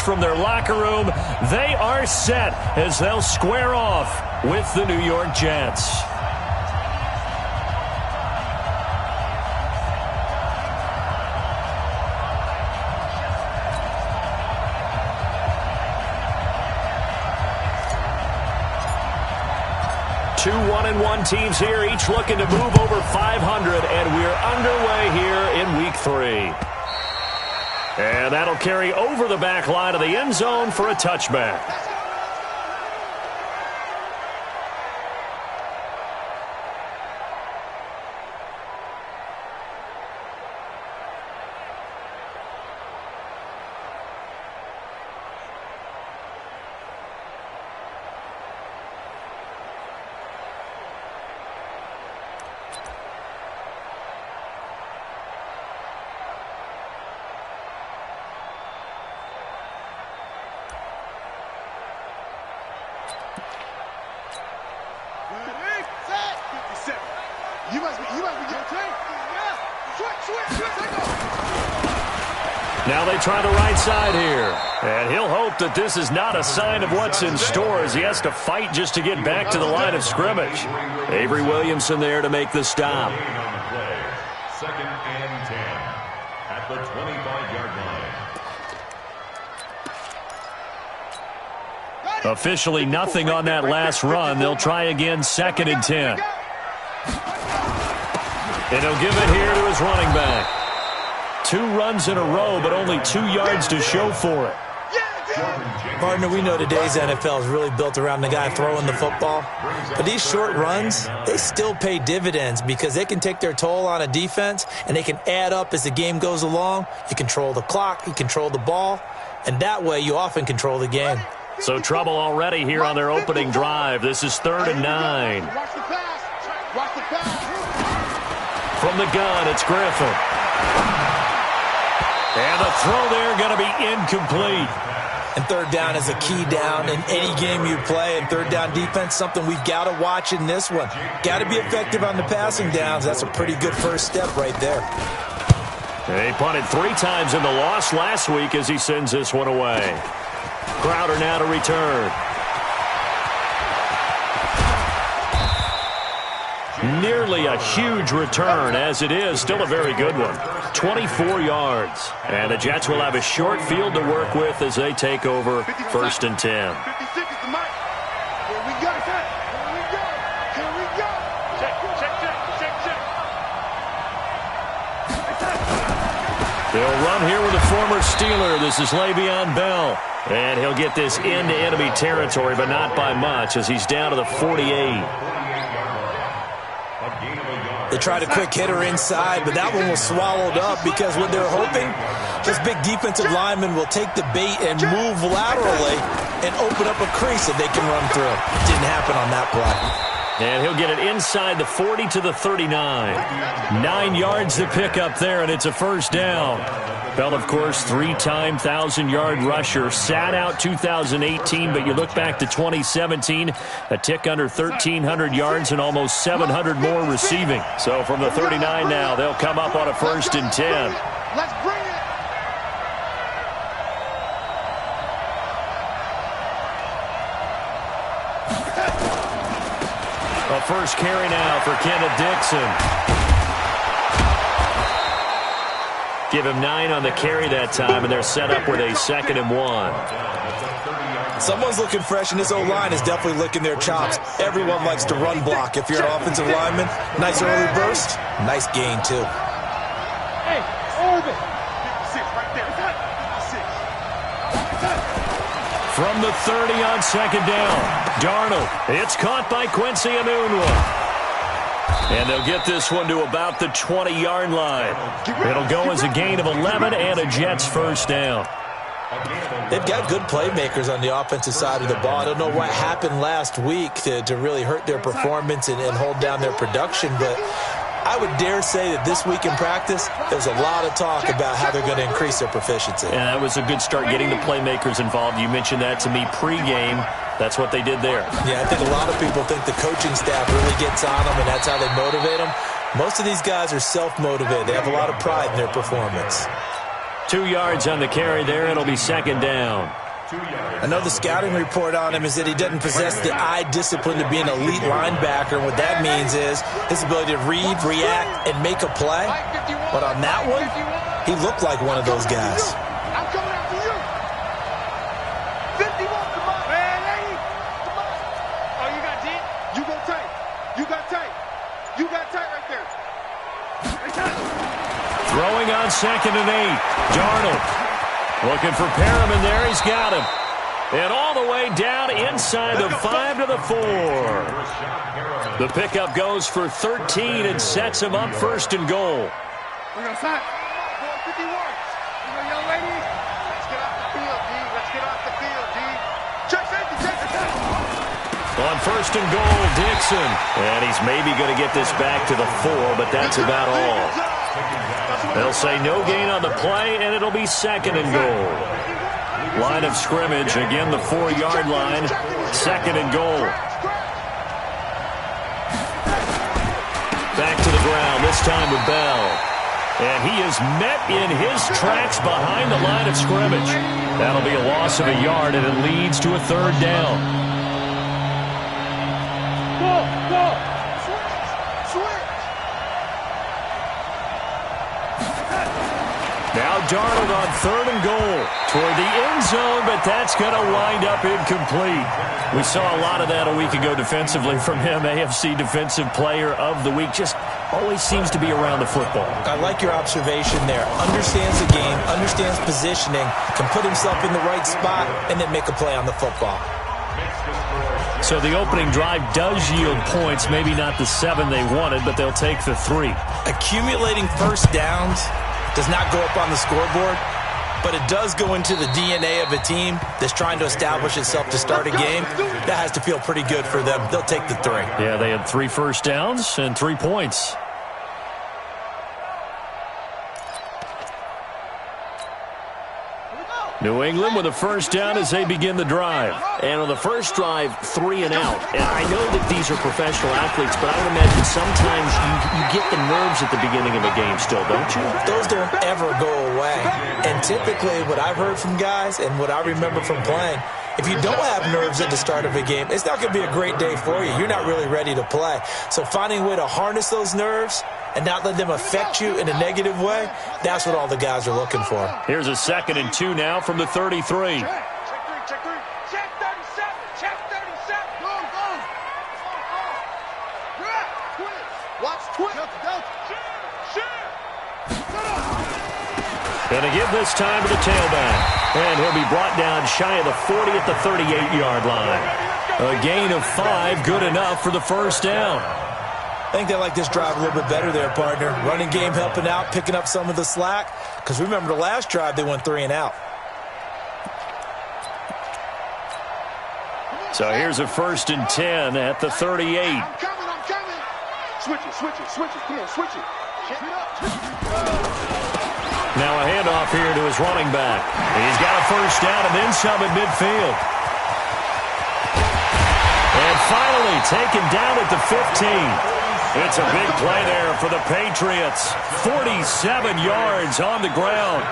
message from their locker room. They are set as they'll square off with the New York Jets. Two 1-1 teams here, each looking to move over 500, and we're underway here in Week 3. And that'll carry over the back line of the end zone for a touchback. Now they try the right side here. And he'll hope that this is not a sign of what's in store as he has to fight just to get back to the line of scrimmage. Avery Williamson there to make the stop. Second and 10 at the 25-yard line. Officially nothing on that last run. They'll try again, second and 10. And he'll give it here to his running back. 2 runs in a row, but only 2 yards to show for it. Partner, we know today's NFL is really built around the guy throwing the football. But these short runs, they still pay dividends because they can take their toll on a defense, and they can add up as the game goes along. You control the clock, you control the ball, and that way you often control the game. So trouble already here on their opening drive. This is 3rd and 9. From the gun, it's Griffin. And the throw there going to be incomplete. And 3rd down is a key down in any game you play. And 3rd down defense, something we've got to watch in this one. Got to be effective on the passing downs. That's a pretty good first step right there. He punted 3 times in the loss last week as he sends this one away. Crowder now to return. Nearly a huge return as it is. Still a very good one. 24 yards. And the Jets will have a short field to work with as they take over 1st and 10. They'll run here with a former Steeler. This is Le'Veon Bell. And he'll get this into enemy territory, but not by much as he's down to the 48. They tried a quick hitter inside, but that one was swallowed up because what they're hoping, this big defensive lineman will take the bait and move laterally and open up a crease that they can run through. Didn't happen on that play. And he'll get it inside the 40 to the 39. 9 yards to pick up there, and it's a 1st down. Bell, of course, 3-time 1,000-yard rusher. Sat out 2018, but you look back to 2017, a tick under 1,300 yards and almost 700 more receiving. So from the 39 now, they'll come up on a 1st and 10. Let's bring it. A first carry now for Kenneth Dixon. Give him 9 on the carry that time, and they're set up with a 2nd and 1. Someone's looking fresh, and this O-line is definitely licking their chops. Everyone likes to run block. If you're an offensive lineman, nice early burst, nice gain, too. Hey, Orbit. 56 right there. 56. From the 30 on 2nd down. Darnold. It's caught by Quincy Enunwa. And they'll get this one to about the 20-yard line. It'll go as a gain of 11 and a Jets 1st down. They've got good playmakers on the offensive side of the ball. I don't know what happened last week to really hurt their performance and hold down their production, but I would dare say that this week in practice, there's a lot of talk about how they're going to increase their proficiency. And that was a good start getting the playmakers involved. You mentioned that to me pregame. That's what they did there. Yeah, I think a lot of people think the coaching staff really gets on them, and that's how they motivate them. Most of these guys are self-motivated. They have a lot of pride in their performance. 2 yards on the carry there. It'll be second down. I know the scouting report on him is that he doesn't possess the eye discipline to be an elite linebacker. And what that means is his ability to read, react, and make a play. But on that one, he looked like one of those guys. I'm coming after you. 51, come on. Man, come on. Oh, you got deep? You go tight. You got tight. You got tight right there. Throwing on 2nd and 8. Darnold looking for Perriman there. He's got him. And all the way down inside the 5 to the 4. The pickup goes for 13 and sets him up 1st and goal. We're going to sack. 51. You know, young lady, let's get off the field, D. Let's get off the field, D. Check safety, check the check. On 1st and goal, Dixon. And he's maybe going to get this back to the 4, but that's about all. They'll say no gain on the play, and it'll be 2nd and goal. Line of scrimmage, again the 4-yard line, 2nd and goal. Back to the ground, this time with Bell. And he is met in his tracks behind the line of scrimmage. That'll be a loss of a yard, and it leads to a 3rd down. Now Darnold on 3rd and goal toward the end zone, but that's going to wind up incomplete. We saw a lot of that a week ago defensively from him. AFC Defensive Player of the Week. Just always seems to be around the football. I like your observation there. Understands the game, understands positioning, can put himself in the right spot, and then make a play on the football. So the opening drive does yield points, maybe not the 7 they wanted, but they'll take the 3. Accumulating first downs does not go up on the scoreboard, but it does go into the DNA of a team that's trying to establish itself to start a game. That has to feel pretty good for them. They'll take the 3. Yeah, they had 3 first downs and 3 points. New England with a first down as they begin the drive. And on the first drive, 3 and out. And I know that these are professional athletes, but I would imagine sometimes you get the nerves at the beginning of a game still, don't you? Those don't ever go away. And typically what I've heard from guys and what I remember from playing, if you don't have nerves at the start of a game, it's not going to be a great day for you. You're not really ready to play. So finding a way to harness those nerves and not let them affect you in a negative way, that's what all the guys are looking for. Here's a 2nd and 2 now from the 33. Check 3, check 3. Check 37. Check 37. Go, go. Watch twist. Going to give this time to the tailback. And he'll be brought down shy of the 40 at the 38-yard line. A gain of 5, good enough for the first down. I think they like this drive a little bit better there, partner. Running game helping out, picking up some of the slack. Because remember the last drive, they went 3 and out. So here's a 1st and 10 at the 38. I'm coming. Switch it. Come on, switch it. Now a handoff here to his running back. He's got a first down and then some at midfield. And finally taken down at the 15. It's a big play there for the Patriots. 47 yards on the ground.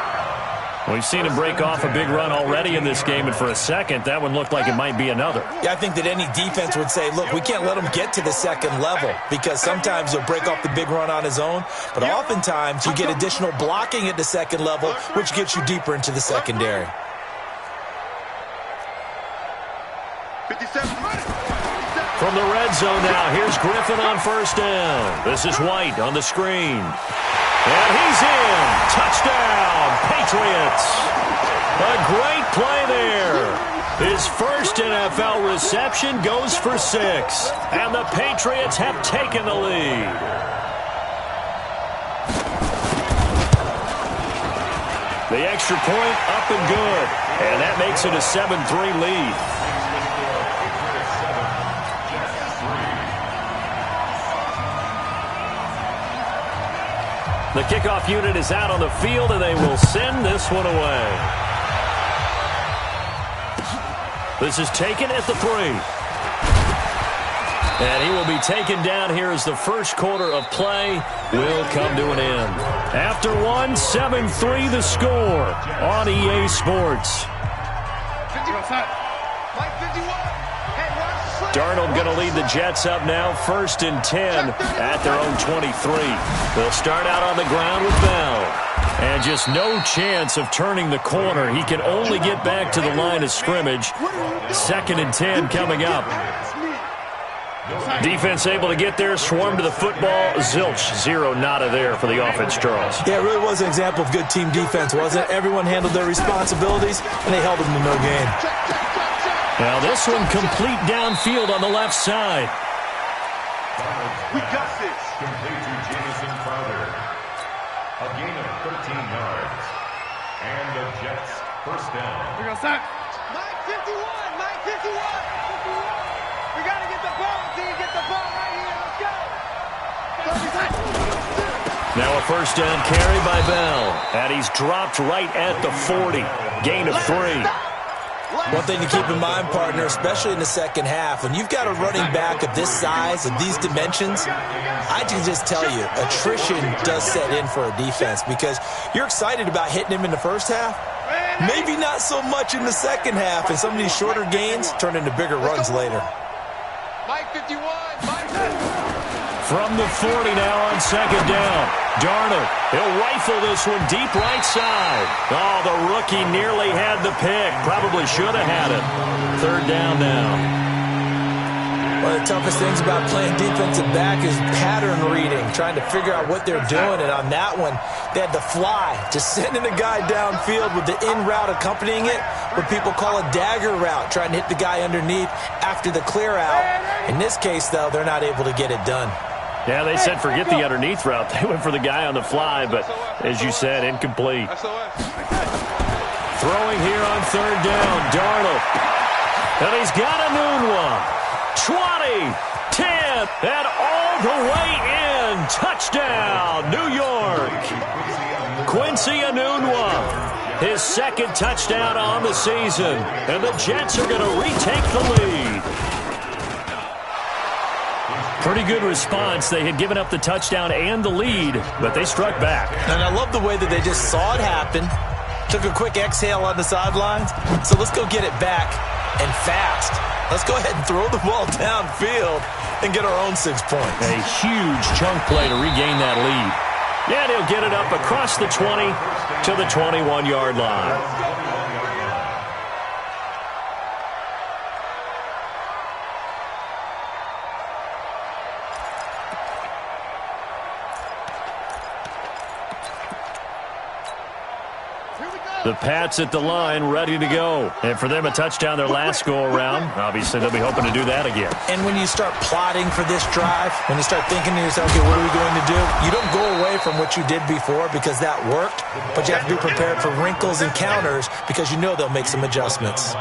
We've seen him break off a big run already in this game, and for a second, that one looked like it might be another. Yeah, I think that any defense would say, look, we can't let him get to the 2nd level because sometimes he'll break off the big run on his own, but oftentimes you get additional blocking at the 2nd level, which gets you deeper into the secondary. 57. From the red zone now, here's Griffin on first down. This is White on the screen. And he's in. Touchdown, Patriots. A great play there. His first NFL reception goes for 6. And the Patriots have taken the lead. The extra point up and good. And that makes it a 7-3 lead. The kickoff unit is out on the field, and they will send this one away. This is taken at the 3. And he will be taken down here as the first quarter of play will come to an end. After one, 7-3 the score on EA Sports. Darnold going to lead the Jets up now, 1st and 10 at their own 23. They'll start out on the ground with Bell. And just no chance of turning the corner. He can only get back to the line of scrimmage. 2nd and 10 coming up. Defense able to get there, swarm to the football. Zilch, 0 nada there for the offense, Charles. Yeah, it really was an example of good team defense, wasn't it? Everyone handled their responsibilities, and they held them to no gain. Now this one complete downfield on the left side. We got this. Complete to Jamison Crowder. A gain of 13 yards. And the Jets first down. We're going to start. Mike 51. Mike 51. We got to get the ball. See, get the ball right here. Let's go. Now a first down carry by Bell. And he's dropped right at the 40. Gain of 3. One thing to keep in mind, partner, especially in the second half, when you've got a running back of this size, of these dimensions, I can just tell you, attrition does set in for a defense because you're excited about hitting him in the first half, maybe not so much in the second half, and some of these shorter gains turn into bigger runs later. Mike 51. Mike 51. From the 40 now on 2nd down. Darnold, he'll rifle this one deep right side. Oh, the rookie nearly had the pick. Probably should have had it. 3rd down now. One of the toughest things about playing defensive back is pattern reading, trying to figure out what they're doing. And on that one, they had the fly, just sending a guy downfield with the in route accompanying it, what people call a dagger route, trying to hit the guy underneath after the clear out. In this case, though, they're not able to get it done. Yeah, they said forget the underneath route. They went for the guy on the fly, but as you said, incomplete. Throwing here on 3rd down, Darnold. And he's got a noon one. 20, 10, and all the way in. Touchdown, New York. Quincy Enunwa, his 2nd touchdown on the season. And the Jets are going to retake the lead. Pretty good response. They had given up the touchdown and the lead, but they struck back. And I love the way that they just saw it happen, took a quick exhale on the sidelines. So let's go get it back and fast. Let's go ahead and throw the ball downfield and get our own 6 points. A huge chunk play to regain that lead. And he'll get it up across the 20 to the 21-yard line. The Pats at the line, ready to go. And for them, a touchdown their last go-around. Obviously, they'll be hoping to do that again. And when you start plotting for this drive, when you start thinking to yourself, okay, what are we going to do? You don't go away from what you did before because that worked, but you have to be prepared for wrinkles and counters because you know they'll make some adjustments.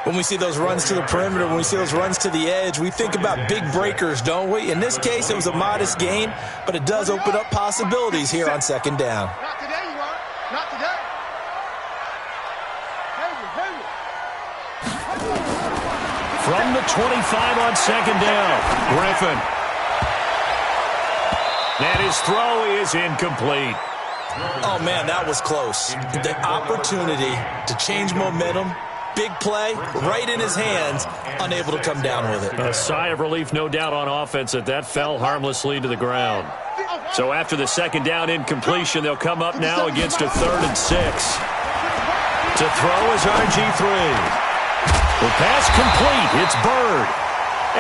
When we see those runs to the perimeter, when we see those runs to the edge, we think about big breakers, don't we? In this case, it was a modest gain, but it does open up possibilities here on 2nd down. Not today, you are. Not today. From the 25 on 2nd down, Griffin. And his throw is incomplete. Oh, man, that was close. The opportunity to change momentum, big play, right in his hands, unable to come down with it. A sigh of relief, no doubt, on offense that fell harmlessly to the ground. So after the 2nd down incompletion, they'll come up now against a 3rd and 6. To throw is RG3. The pass complete. It's Bird.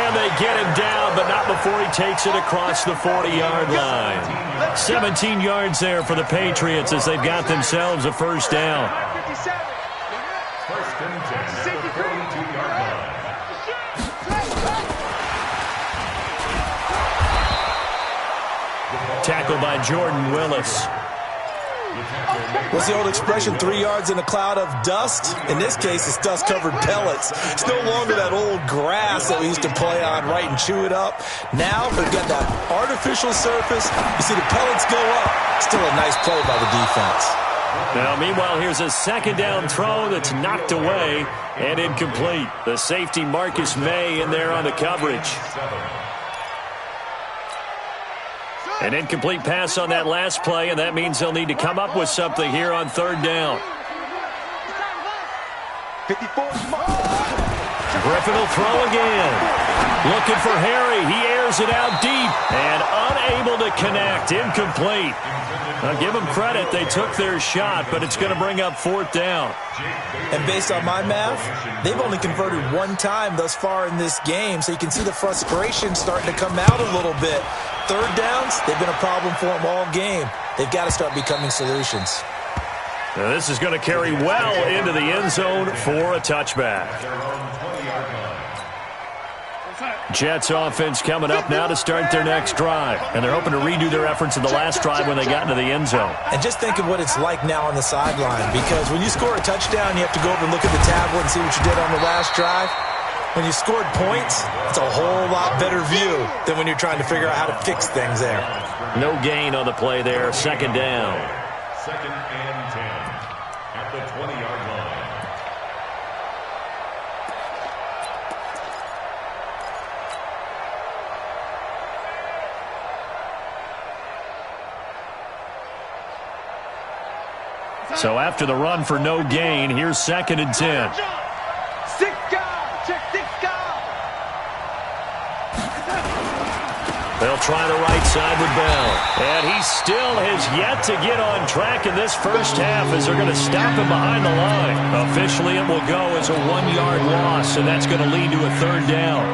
And they get him down, but not before he takes it across the 40-yard line. 17 yards there for the Patriots as they've got themselves a first down. First and 10 at the 42-yard line. Tackled by Jordan Willis. What's the old expression, 3 yards in a cloud of dust? In this case, it's dust-covered pellets. It's no longer that old grass that we used to play on, right, and chew it up. Now, we've got that artificial surface. You see the pellets go up. Still a nice play by the defense. Now, meanwhile, here's a 2nd down throw that's knocked away and incomplete. The safety, Marcus May, in there on the coverage. An incomplete pass on that last play, and that means they'll need to come up with something here on third down. 54. Griffin will throw again. Looking for Harry. He airs it out deep and unable to connect. Incomplete. Now, give them credit. They took their shot, but it's going to bring up fourth down. And based on my math, they've only converted one time thus far in this game, so you can see the frustration starting to come out a little bit. Third downs, they've been a problem for them all game. They've got to start becoming solutions. Now, this is going to carry well into the end zone for a touchback. Jets offense coming up now to start their next drive. And they're hoping to redo their efforts in the last drive when they got into the end zone. And just think of what it's like now on the sideline, because when you score a touchdown, you have to go over and look at the tablet and see what you did on the last drive. When you scored points, it's a whole lot better view than when you're trying to figure out how to fix things there. No gain on the play there. Second down. Second and 10 at the 20-yard line. So after the run for no gain, here's second and 10. They'll try the right side with Bell. And he still has yet to get on track in this first half as they're going to stop him behind the line. Officially, it will go as a 1-yard loss, and that's going to lead to a third down.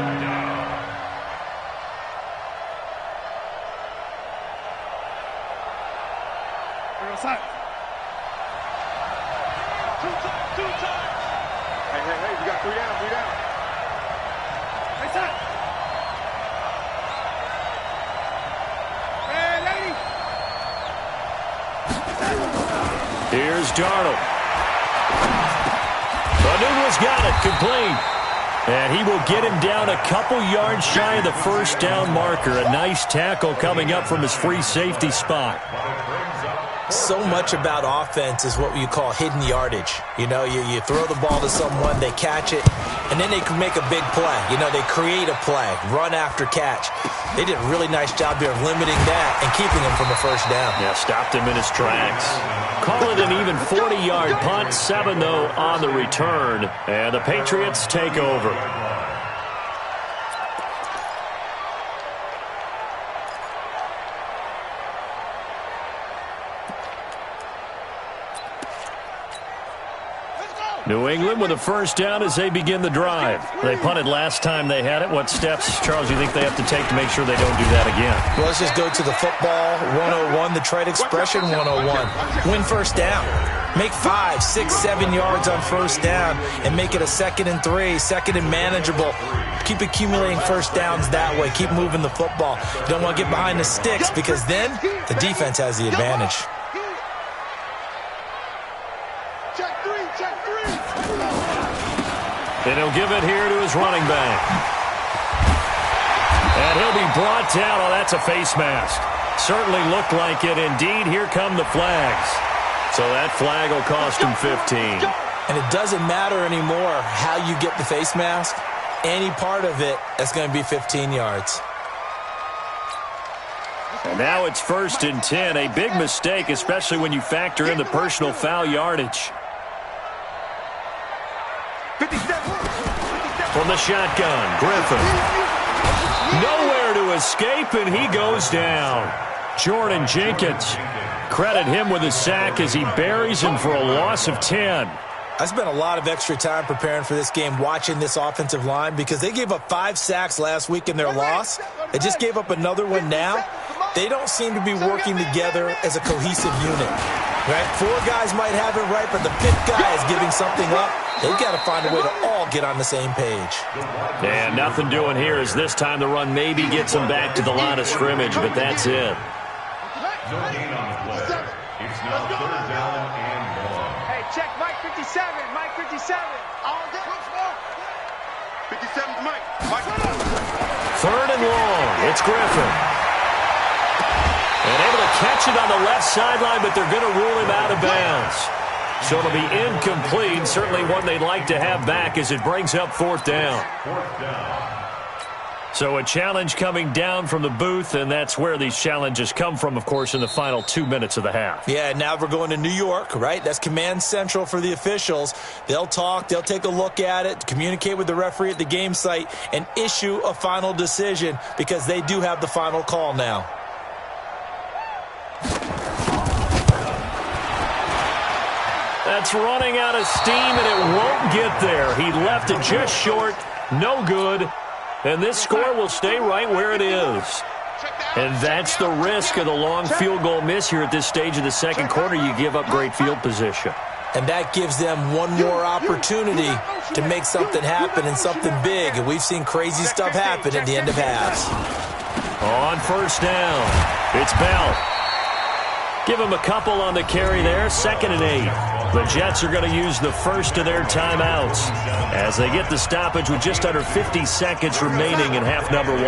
Hey, we got 3 down, 3 down. Here's Darnold. Newell's got it, complete. And he will get him down a couple yards shy of the first down marker. A nice tackle coming up from his free safety spot. So much about offense is what you call hidden yardage. You know, you throw the ball to someone, they catch it, and then they can make a big play. You know, they create a play, run after catch. They did a really nice job here of limiting that and keeping him from a first down. Yeah, stopped him in his tracks. Call it an even 40-yard punt, 7 though on the return, and the Patriots take over. New England with a first down as they begin the drive. They punted last time they had it. What steps, Charles, do you think they have to take to make sure they don't do that again? Well, let's just go to the football 101, the trade expression 101. Win first down. Make 5, 6, 7 yards on first down and make it a 2nd and 3, 2nd and manageable. Keep accumulating first downs that way. Keep moving the football. You don't want to get behind the sticks because then the defense has the advantage. And he'll give it here to his running back. And he'll be brought down. Oh, that's a face mask. Certainly looked like it. Indeed, here come the flags. So that flag will cost him 15. And it doesn't matter anymore how you get the face mask. Any part of it, that's going to be 15 yards. And now it's 1st and 10. A big mistake, especially when you factor in the personal foul yardage. From the shotgun, Griffin. Nowhere to escape, and he goes down. Jordan Jenkins. Credit him with a sack as he buries him for a loss of 10. I spent a lot of extra time preparing for this game watching this offensive line because they gave up 5 sacks last week in their loss. They just gave up another one now. They don't seem to be working together as a cohesive unit. Right? 4 guys might have it right, but the 5th guy is giving something up. They've got to find a way to all get on the same page. And nothing doing here as this time the run maybe gets them back to the line of scrimmage, but that's it. No gain on the play. It's now 3rd down and 1. Hey, check Mike 57. Mike 57. All day. 57's Mike. Mike. 3rd and long. It's Griffin. And able to catch it on the left sideline, but they're going to rule him out of bounds. So it'll be incomplete. Certainly one they'd like to have back as it brings up 4th down. 4th down. So a challenge coming down from the booth, and that's where these challenges come from, of course, in the final 2 minutes of the half. Yeah, now we're going to New York, right? That's command central for the officials. They'll talk, they'll take a look at it, communicate with the referee at the game site, and issue a final decision because they do have the final call now. That's running out of steam, and it won't get there. He left it just short, no good. And this score will stay right where it is. And that's the risk of the long field goal miss here at this stage of the second quarter. You give up great field position. And that gives them one more opportunity to make something happen and something big. And we've seen crazy stuff happen at the end of halves. On first down, it's Bell. Give him a couple on the carry there, 2nd and 8. The Jets are going to use the first of their timeouts as they get the stoppage with just under 50 seconds remaining in half number 1.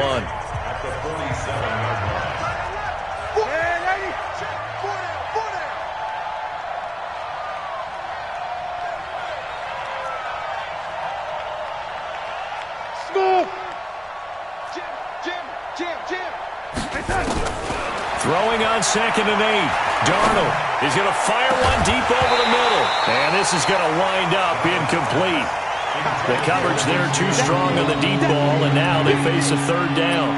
Throwing on 2nd and 8. Darnold is going to fire one deep over the middle. And this is going to wind up incomplete. The coverage there too strong on the deep ball, and now they face a 3rd down.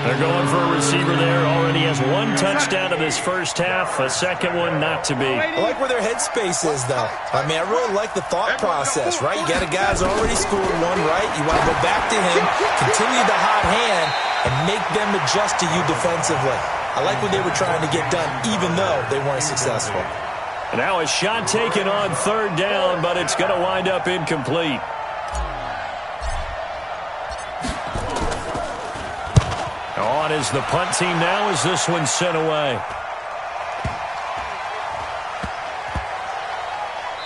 They're going for a receiver there. Already has 1 touchdown in this first half. A second one not to be. I like where their headspace is, though. I mean, I really like the thought process, right? You got a guy who's already scored one, right? You want to go back to him, continue the hot hand, and make them adjust to you defensively. I like what they were trying to get done, even though they weren't successful. And now a shot taken on 3rd down, but it's going to wind up incomplete. On is the punt team now as this one's sent away.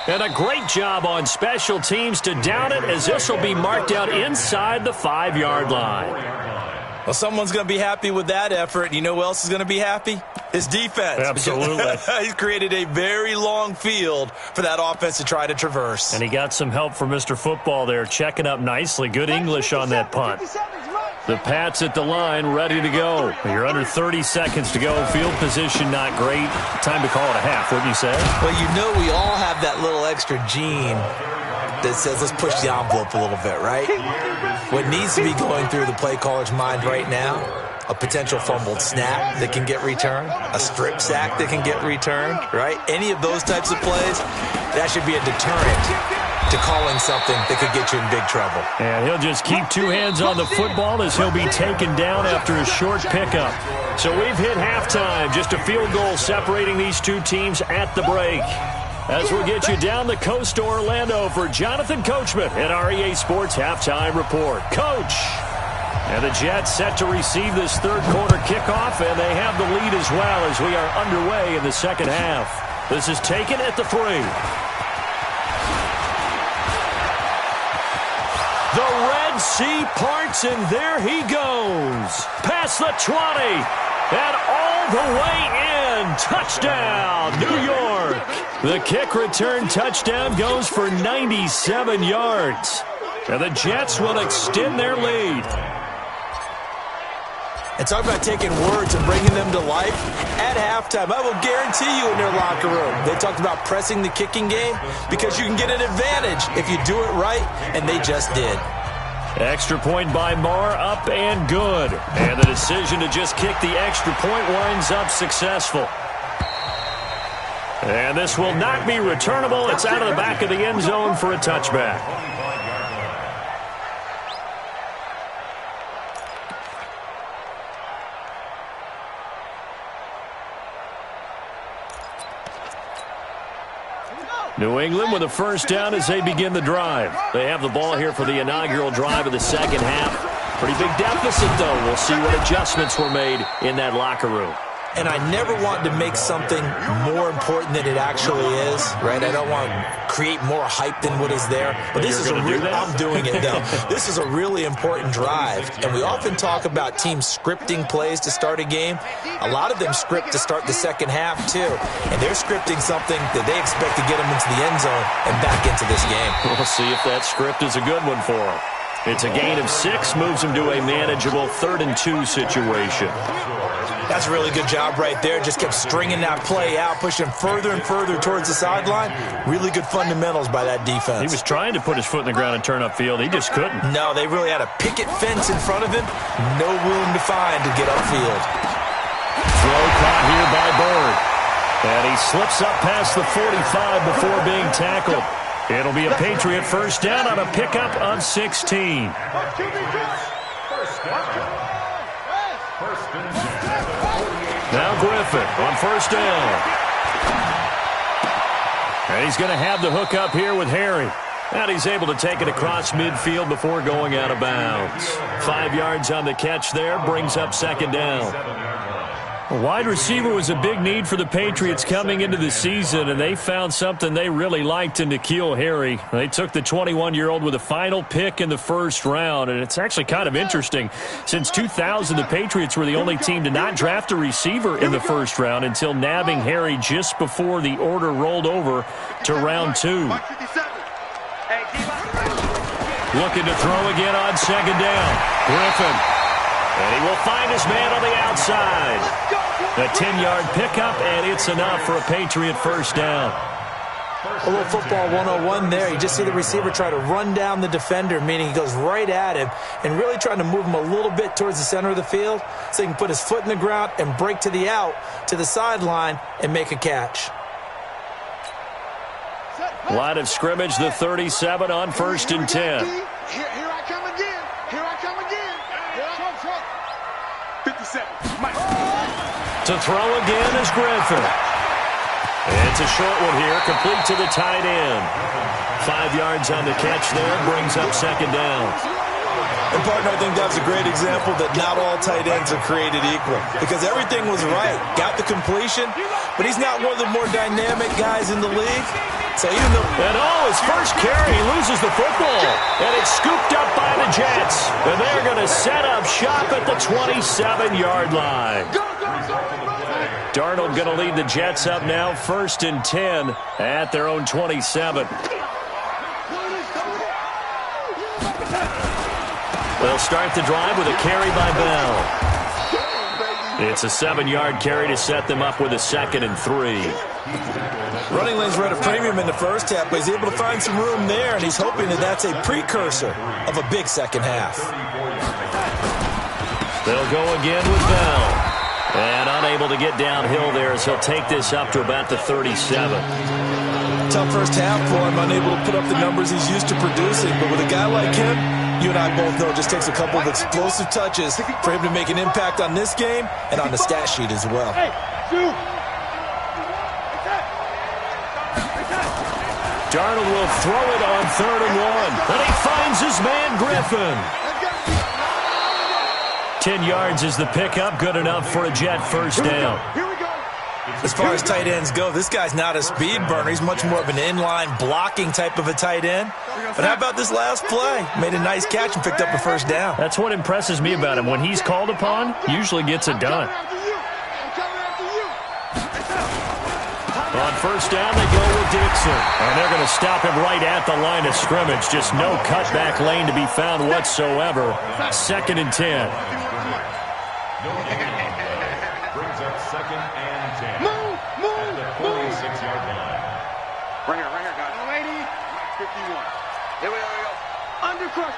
And a great job on special teams to down it, as this will be marked out inside the 5-yard line. Well, someone's going to be happy with that effort. You know who else is going to be happy? His defense. Absolutely. He's created a very long field for that offense to try to traverse. And he got some help from Mr. Football there, checking up nicely. Good English on that punt. The Pats at the line, ready to go. You're under 30 seconds to go. Field position not great. Time to call it a half, wouldn't you say? Well, you know we all have that little extra gene that says let's push the envelope a little bit, right? What needs to be going through the play caller's mind right now, a potential fumbled snap that can get returned, a strip sack that can get returned, right? Any of those types of plays, that should be a deterrent to calling something that could get you in big trouble. And he'll just keep 2 hands on the football as he'll be taken down after a short pickup. So we've hit halftime, just a field goal separating these two teams at the break. As we'll get you down the coast to Orlando for Jonathan Coachman at our EA Sports Halftime Report. Coach! And the Jets set to receive this third quarter kickoff, and they have the lead as well as we are underway in the second half. This is taken at the 3. The Red Sea parts, and there he goes. Past the 20, and all the way in. Touchdown, New York. The kick return touchdown goes for 97 yards. And the Jets will extend their lead. And talk about taking words and bringing them to life. At halftime, I will guarantee you in their locker room, they talked about pressing the kicking game because you can get an advantage if you do it right, and they just did. Extra point by Marr, up and good. And the decision to just kick the extra point winds up successful. And this will not be returnable. It's out of the back of the end zone for a touchback. New England with a first down as they begin the drive. They have the ball here for the inaugural drive of the second half. Pretty big deficit, though. We'll see what adjustments were made in that locker room. And I never want to make something more important than it actually is, right? I don't want to create more hype than what is there. But this is I'm doing it, though. This is a really important drive. And we often talk about teams scripting plays to start a game. A lot of them script to start the second half, too. And they're scripting something that they expect to get them into the end zone and back into this game. We'll see if that script is a good one for them. It's a gain of 6, moves him to a manageable 3rd and 2 situation. That's a really good job right there. Just kept stringing that play out, pushing further and further towards the sideline. Really good fundamentals by that defense. He was trying to put his foot in the ground and turn upfield. He just couldn't. No, they really had a picket fence in front of him. No room to find to get upfield. Throw caught here by Bird. And he slips up past the 45 before being tackled. It'll be a Patriot first down on a pickup of 16. Now Griffin on first down. And he's going to have the hook up here with Harry. And he's able to take it across midfield before going out of bounds. 5 yards on the catch there, brings up second down. A wide receiver was a big need for the Patriots coming into the season, and they found something they really liked in N'Keal Harry. They took the 21-year-old with a final pick in the first round, and it's actually kind of interesting. Since 2000, the Patriots were the only team to not draft a receiver in the first round until nabbing Harry just before the order rolled over to round 2. Looking to throw again on second down. Griffin. And he will find his man on the outside. A 10-yard pickup, and it's enough for a Patriot first down. A little football 101 there. You just see the receiver try to run down the defender, meaning he goes right at him and really trying to move him a little bit towards the center of the field so he can put his foot in the ground and break to the out, to the sideline, and make a catch. Line of scrimmage, the 37 on first and 10. Here I come again. Here I come again. 57. To throw again is Griffin. It's a short one here, complete to the tight end. 5 yards on the catch there, brings up second down. And, partner, I think that's a great example that not all tight ends are created equal because everything was right. Got the completion, but he's not one of the more dynamic guys in the league. So even though... And his first carry, he loses the football. And it's scooped up by the Jets. And they're going to set up shop at the 27-yard line. Darnold going to lead the Jets up now, first and 10 at their own 27. They'll start the drive with a carry by Bell. It's a 7-yard carry to set them up with a 2nd and 3. Running lanes were at a premium in the first half, but he's able to find some room there, and he's hoping that that's a precursor of a big second half. They'll go again with Bell. And unable to get downhill there as he'll take this up to about the 37. Tough first half for him, unable to put up the numbers he's used to producing, but with a guy like him, you and I both know it just takes a couple of explosive touches for him to make an impact on this game and on the stat sheet as well. Darnold will throw it on 3rd and 1. And he finds his man, Griffin. 10 yards is the pickup, good enough for a Jet first down. As far as tight ends go, this guy's not a speed burner. He's much more of an inline blocking type of a tight end. But how about this last play? Made a nice catch and picked up a first down. That's what impresses me about him. When he's called upon, usually gets it done. On first down, they go with Dixon. And they're going to stop him right at the line of scrimmage. Just no cutback lane to be found whatsoever. 2nd and 10. Brings up 2nd and 10. Move! At the 46-yard line. Right here, guys. 51. Here we go. Under crush.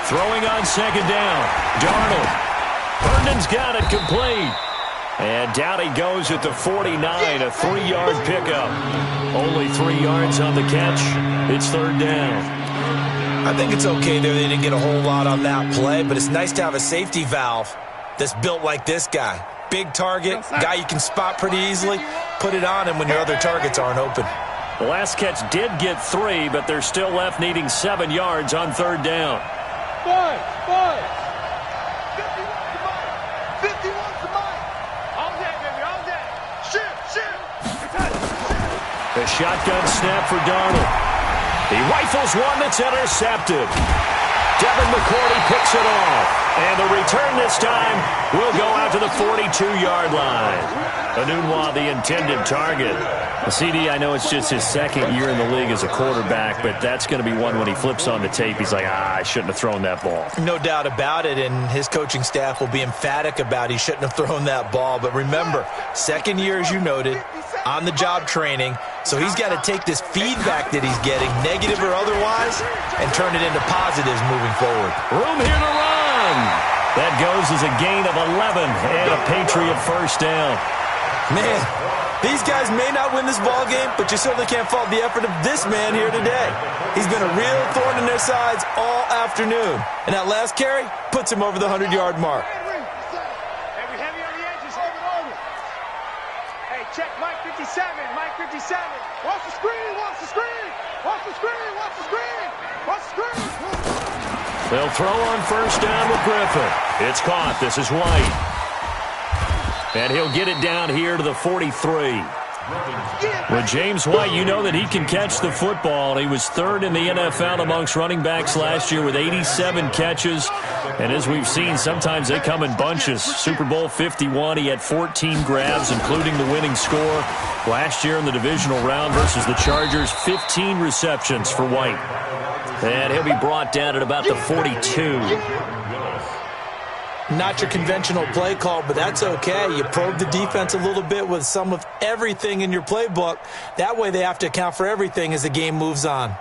Throwing on second down. Darnold. Herndon's got it complete. And down he goes at the 49, a 3-yard pickup. Only 3 yards on the catch. It's 3rd down. I think it's okay there. They didn't get a whole lot on that play, but it's nice to have a safety valve that's built like this guy. Big target, guy you can spot pretty easily. Put it on him when your other targets aren't open. The last catch did get 3, but they're still left needing 7 yards on 3rd down. 51 to mine. All day, baby, all day. Shit. The shotgun snap for Darnold. He rifles one that's intercepted. Devin McCourty picks it off. And the return this time will go out to the 42-yard line. Anunwa, the intended target. CD, I know it's just his second year in the league as a quarterback, but that's going to be one when he flips on the tape. He's like, I shouldn't have thrown that ball. No doubt about it, and his coaching staff will be emphatic about he shouldn't have thrown that ball. But remember, second year, as you noted, on-the-job training, so he's got to take this feedback that he's getting, negative or otherwise, and turn it into positives moving forward. Room here to run. That goes as a gain of 11 and a Patriot first down. Man, these guys may not win this ball game, but you certainly can't fault the effort of this man here today. He's been a real thorn in their sides all afternoon. And that last carry puts him over the 100-yard mark. Heavy on the edges. Hold it over. Hey, check Mike 57. Mike 57. Watch the screen. Watch the screen. Watch the screen. Watch the screen. Watch the screen. They'll throw on first down with Griffin. It's caught. This is White. And he'll get it down here to the 43. With James White, you know that he can catch the football. He was third in the NFL amongst running backs last year with 87 catches. And as we've seen, sometimes they come in bunches. Super Bowl 51, he had 14 grabs, including the winning score. Last year in the divisional round versus the Chargers, 15 receptions for White. And he'll be brought down at about the 42. Not your conventional play call, but that's okay. You probe the defense a little bit with some of everything in your playbook. That way they have to account for everything as the game moves on.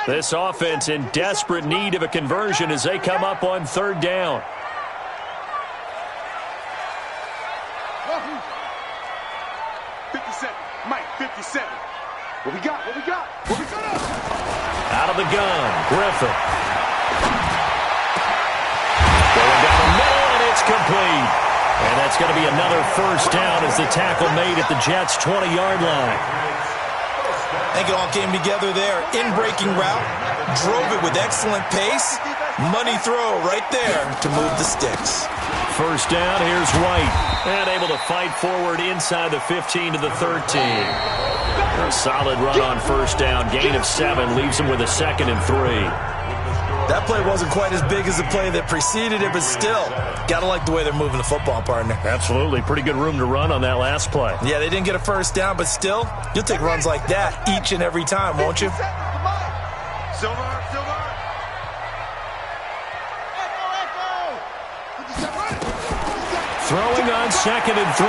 This offense in desperate need of a conversion as they come up on third down. Mike 57. What we got? What we got? What we got? Out of the gun, Griffin. Going down the middle, and it's complete. And that's going to be another first down as the tackle made at the Jets' 20-yard line. I think it all came together there. In-breaking route, drove it with excellent pace. Money throw right there to move the sticks. First down, here's White. And able to fight forward inside the 15 to the 13. A solid run on first down. Gain of 7 leaves him with a 2nd and 3. That play wasn't quite as big as the play that preceded it, but still, got to like the way they're moving the football, partner. Absolutely. Pretty good room to run on that last play. Yeah, they didn't get a first down, but still, you'll take runs like that each and every time, won't you? Silver. Throwing on 2nd and 3.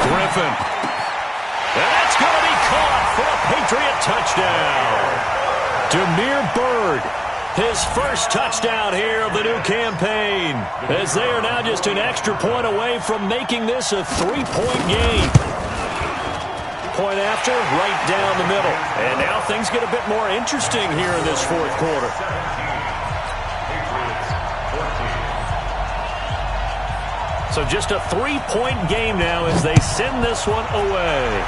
Griffin. And that's going to be caught for a Patriot touchdown. Demir Bird. His first touchdown here of the new campaign, as they are now just an extra point away from making this a 3-point game. Point after, right down the middle. And now things get a bit more interesting here in this fourth quarter. So just a 3-point game now as they send this one away.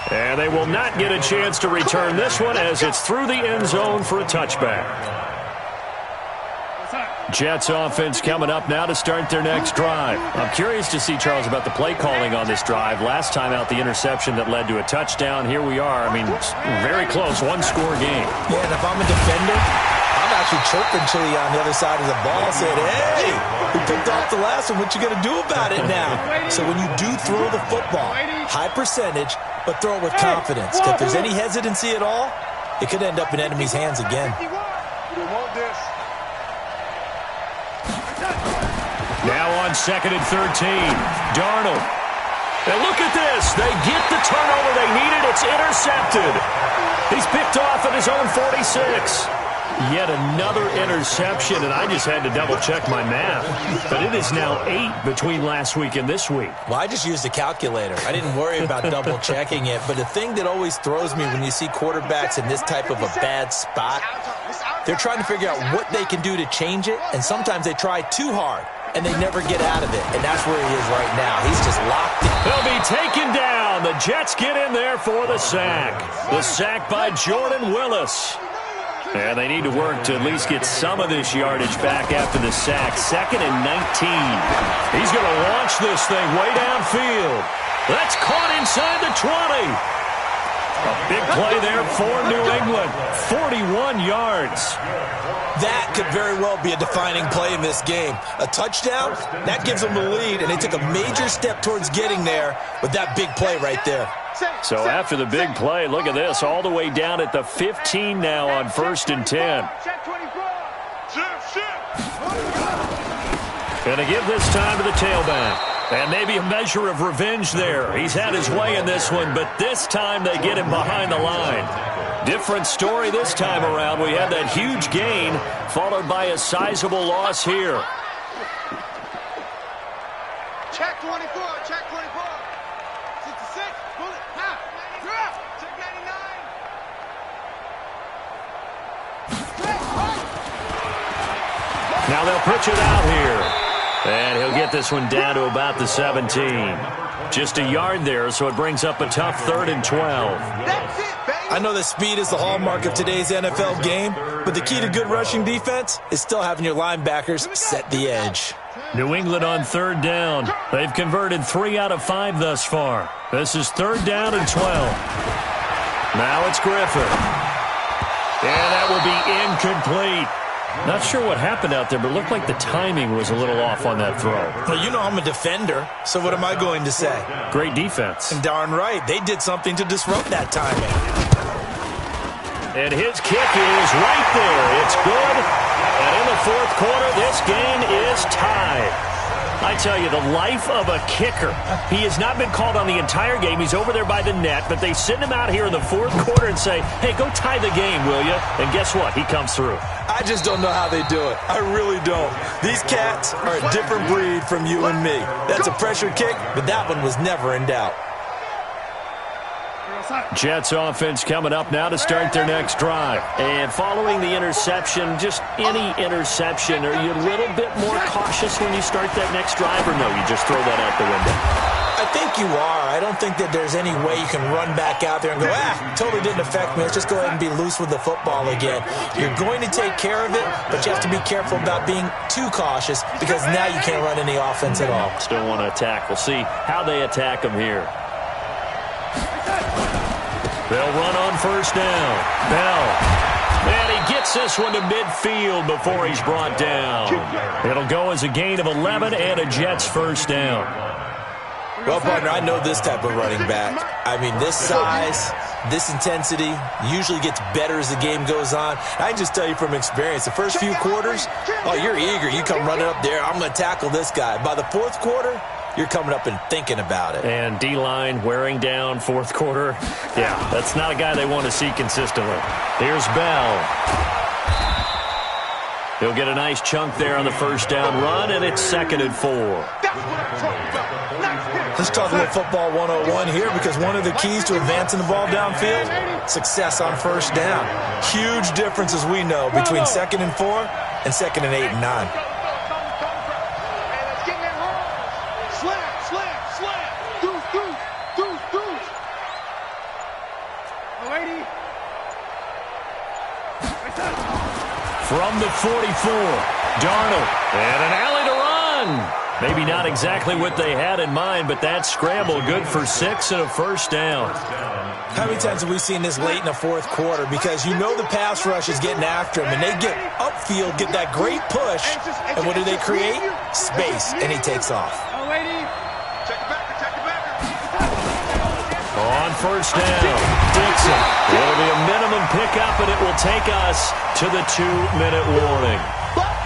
And they will not get a chance to return this one as it's through the end zone for a touchback. Jets offense coming up now to start their next drive. I'm curious to see, Charles, about the play calling on this drive. Last time out, the interception that led to a touchdown. Here we are. I mean, very close, one-score game. Yeah, and if I'm a defender, I'm actually chirping Chili on the other side of the ball, saying, hey, we picked off the last one. What you going to do about it now? So when you do throw the football, high percentage, but throw it with confidence. If there's any hesitancy at all, it could end up in enemy's hands again. Now on 2nd and 13, Darnold. And look at this. They get the turnover they needed. It's intercepted. He's picked off at his own 46. Yet another interception, and I just had to double-check my math. But it is now 8 between last week and this week. Well, I just used a calculator. I didn't worry about double-checking it. But the thing that always throws me when you see quarterbacks in this type of a bad spot, they're trying to figure out what they can do to change it, and sometimes they try too hard, and they never get out of it. And that's where he is right now. He's just locked in. He'll be taken down. The Jets get in there for the sack. The sack by Jordan Willis. And they need to work to at least get some of this yardage back after the sack. 2nd and 19. He's going to launch this thing way downfield. That's caught inside the 20. A big play there for New England. 41 yards. That could very well be a defining play in this game. A touchdown, that gives them the lead, and they took a major step towards getting there with that big play right there. So after the big play, look at this, all the way down at the 15 now on 1st and 10. Going to give this time to the tailback. And maybe a measure of revenge there. He's had his way in this one, but this time they get him behind the line. Different story this time around. We had that huge gain, followed by a sizable loss here. Check 24, check 24. 66, bullet, half, drop, check 99. Now they'll pitch it out here. And he'll get this one down to about the 17. Just a yard there, so it brings up a tough 3rd and 12. That's it, baby. I know that speed is the hallmark of today's NFL game, but the key to good rushing defense is still having your linebackers set the edge. New England on 3rd down. They've converted 3 out of 5 thus far. This is 3rd down and 12. Now it's Griffin. And that will be incomplete. Not sure what happened out there, but it looked like the timing was a little off on that throw. Well, you know I'm a defender, so what am I going to say? Great defense. And darn right, they did something to disrupt that timing. And his kick is right there. It's good. And in the 4th quarter, this game is tied. I tell you, the life of a kicker. He has not been called on the entire game. He's over there by the net, but they send him out here in the 4th quarter and say, hey, go tie the game, will you? And guess what? He comes through. I just don't know how they do it. I really don't. These cats are a different breed from you and me. That's a pressure kick, but that one was never in doubt. Jets offense coming up now to start their next drive. And following the interception, just any interception, are you a little bit more cautious when you start that next drive, or no, you just throw that out the window? I think you are. I don't think that there's any way you can run back out there and go, totally didn't affect me. Let's just go ahead and be loose with the football again. You're going to take care of it, but you have to be careful about being too cautious because now you can't run any offense at all. Still want to attack. We'll see how they attack them here. They'll run on 1st down. Bell. And he gets this one to midfield before he's brought down. It'll go as a gain of 11 and a Jets 1st down. Well, partner, I know this type of running back. I mean, this size, this intensity usually gets better as the game goes on. I can just tell you from experience, the first few quarters, you're eager. You come running up there, I'm going to tackle this guy. By the 4th quarter, you're coming up and thinking about it. And D-line wearing down 4th quarter. Yeah, that's not a guy they want to see consistently. Here's Bell. He'll get a nice chunk there on the 1st down run, and it's 2nd and 4. Let's talk a little football 101 here because one of the keys to advancing the ball downfield, success on 1st down. Huge difference, as we know, between 2nd and 4 and 2nd and 8 and 9. From the 44, Darnold, and an alley to run. Maybe not exactly what they had in mind, but that scramble good for 6 and a 1st down. How many times have we seen this late in the 4th quarter? Because you know the pass rush is getting after him, and they get upfield, get that great push, and what do they create? Space, and he takes off. On 1st down, Dixon. It'll be a minimum pickup, and it will take us to the 2-minute warning.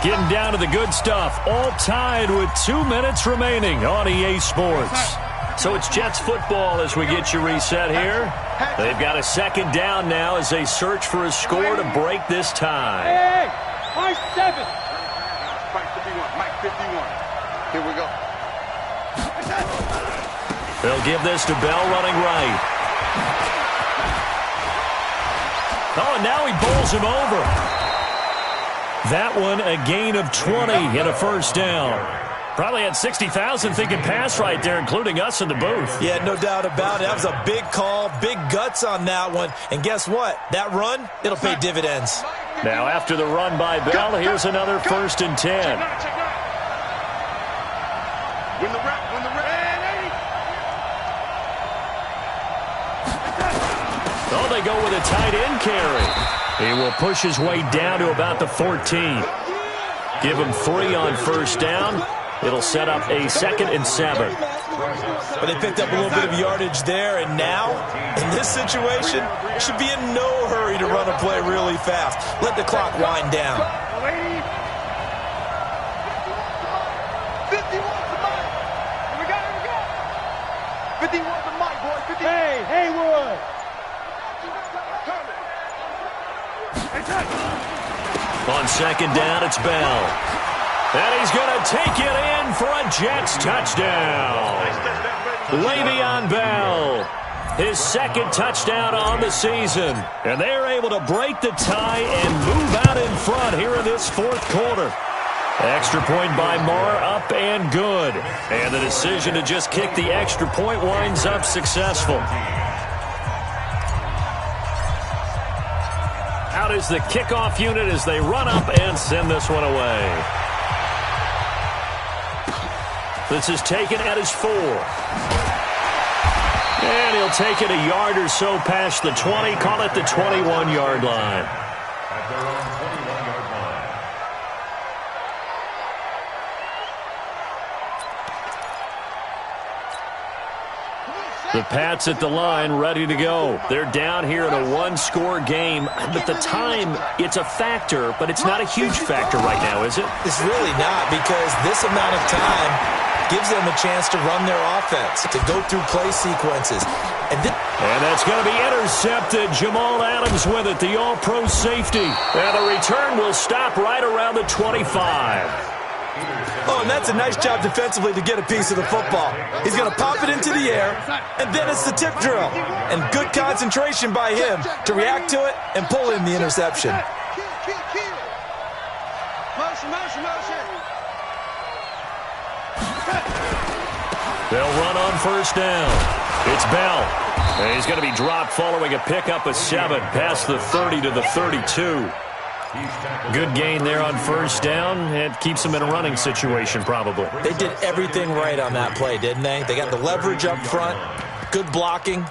Getting down to the good stuff, all tied with 2 minutes remaining on EA Sports. So it's Jets football as we get you reset here. They've got a 2nd down now as they search for a score to break this tie. Hey, Mike 7. Mike 51, Mike 51. Here we go. They'll give this to Bell running right. Oh, and now he bowls him over. That one a gain of 20 and a 1st down. Probably had 60,000 thinking pass right there, including us in the booth. Yeah, no doubt about it. That was a big call, big guts on that one. And guess what? That run, it'll pay dividends. Now after the run by Bell, here's another 1st and 10. Win the rep. Oh, they go with a tight end carry. He will push his way down to about the 14. Give him 3 on first down. It'll set up a 2nd and 7. But they picked up a little bit of yardage there, and now, in this situation, should be in no hurry to run a play really fast. Let the clock wind down. 51 to Mike, boys. 50. Hey, Haywood. On 2nd down, it's Bell. And he's going to take it in for a Jets touchdown. Le'Veon Bell, his 2nd touchdown on the season. And they're able to break the tie and move out in front here in this 4th quarter. Extra point by Marr, up and good. And the decision to just kick the extra point winds up successful. Out is the kickoff unit as they run up and send this one away. This is taken at his 4. And he'll take it a yard or so past the 20, call it the 21-yard line. At their own 21-yard line. The Pats at the line, ready to go. They're down here in a 1-score game. But the time, it's a factor, but it's not a huge factor right now, is it? It's really not, because this amount of time gives them a chance to run their offense, to go through play sequences. And that's going to be intercepted. Jamal Adams with it, the all-pro safety. And the return will stop right around the 25. Oh, and that's a nice job defensively to get a piece of the football. He's going to pop it into the air, and then it's the tip drill. And good concentration by him to react to it and pull in the interception. They'll run on first down. It's Bell. And he's going to be dropped following a pickup of 7 past the 30 to the 32. Good gain there on first down. It keeps them in a running situation, probably. They did everything right on that play, didn't they? They got the leverage up front, good blocking,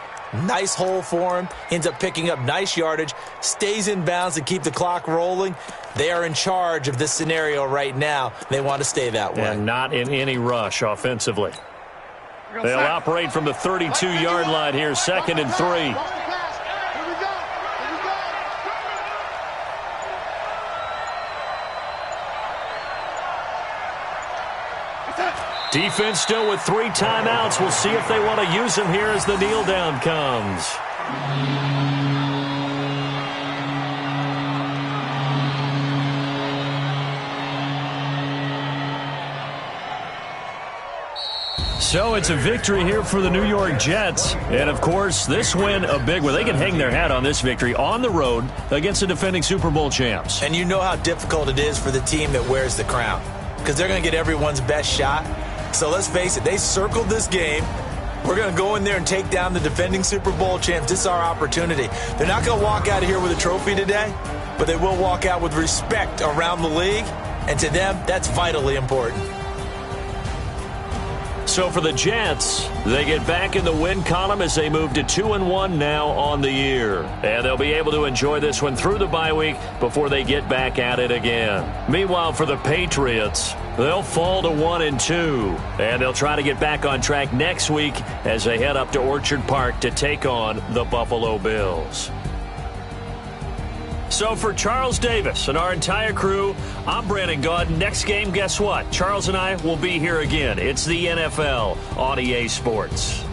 nice hole for him, ends up picking up nice yardage, stays in bounds to keep the clock rolling. They are in charge of this scenario right now. They want to stay that way. And not in any rush offensively. They'll operate from the 32-yard line here, 2nd and 3. Defense still with 3 timeouts. We'll see if they want to use them here as the kneel down comes. So it's a victory here for the New York Jets. And, of course, this win a big one. They can hang their hat on this victory on the road against the defending Super Bowl champs. And you know how difficult it is for the team that wears the crown, because they're going to get everyone's best shot. So let's face it, they circled this game. We're going to go in there and take down the defending Super Bowl champs. This is our opportunity. They're not going to walk out of here with a trophy today, but they will walk out with respect around the league. And to them, that's vitally important. So for the Jets, they get back in the win column as they move to 2-1 now on the year. And they'll be able to enjoy this one through the bye week before they get back at it again. Meanwhile, for the Patriots, they'll fall to 1-2. And they'll try to get back on track next week as they head up to Orchard Park to take on the Buffalo Bills. So for Charles Davis and our entire crew, I'm Brandon Gaudin. Next game, guess what? Charles and I will be here again. It's the NFL on EA Sports.